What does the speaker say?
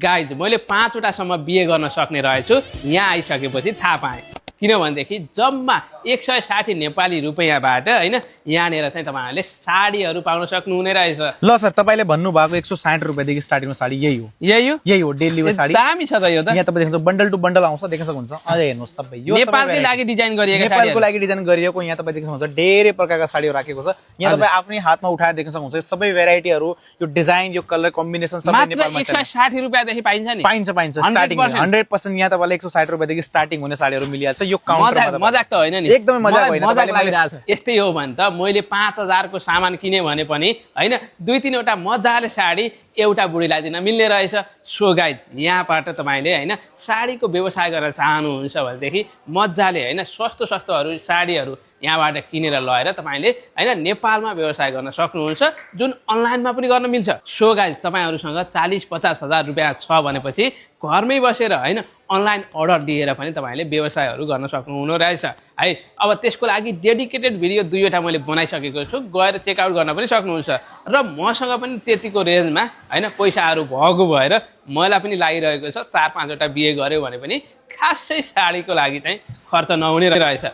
Guys मैले 5 वटासम्म बिहे गर्न सक्ने रहेछु यहाँ आइसकेपछि थाहा पाएँ किनभनेदेखि जम्मा 160 नेपाली रुपैयाँबाट हैन यहाँनिर चाहिँ तपाईहरुले साडीहरु पाउन सक्नुहुने रहेछ। ल सर तपाईले भन्नु भएको 160 रुपैयाँदेखि स्टार्टिङमा साडी यही हो डेलीको साडी। दामी छ त यो त। यहाँ तपाईले देख्नुहुन्छ बन्डल टु बन्डल आउँछ देख्न सक्नुहुन्छ। अझै हेर्नुस् सबै यो नेपालकै लागि डिजाइन गरिएको साडी। नेपालको लागि डिजाइन गरिएको यहाँ तपाईले देख्न सक्नुहुन्छ धेरै प्रकारका साडीहरु राखेको छ। यहाँ तपाई आफ्नै हातमा उठाएर देख्न सक्नुहुन्छ सबै भेराइटीहरु यो डिजाइन यो कलर कम्बिनेसन सबै नेपालमा मात्र 160 रुपैयाँदेखि पाइन्छ नि। पाइन्छ स्टार्टिङ 100% यहाँ तपाईले 160 रुपैयाँदेखि स्टार्टिङ हुने साडीहरु मिलिहाल्छ। यो काउन्टरमा मजाक त होइन नि। एकदमै मजाक होइन मजाक लागिरहेछ। यस्तै हो भने त मैले 5000 को सामान किने भने पनि हैन 2-3 वटा मजाले साडी एउटा बुढीलाई दिन मिल्ने रहेछ। सो गाइज यहाँबाट तपाईले हैन साडीको व्यवसाय गर्न चाहनुहुन्छ भनेदेखि मजाले हैन सस्तो सस्तोहरु साडीहरु यहाँबाट किनेर लगेर तपाईले हैन नेपालमा व्यवसाय गर्न सक्नुहुन्छ जुन अनलाइनमा पनि गर्न मिल्छ। सो गाइज तपाईहरुसँग 40-50 हजार रुपैयाँ छ भनेपछि घरमै बसेर हैन अनलाइन अर्डर दिएर पनि तपाईले व्यवसायहरु गर्न सक्नुहुने रहेछ है। अब त्यसको लागि डेडिकेटेड भिडियो 2 वटा मैले बनाइसकेको छु गएर चेक आउट गर्न पनि सक्नुहुन्छ। र मसँग पनि त्यतिको रेन्जमा हैन पैसाहरु भएको भएर मलाई पनि लागिरहेको छ 4-5 वटा बिहे गर्यो भने पनि खासै साडीको लागि चाहिँ खर्च नहुने रहेछ।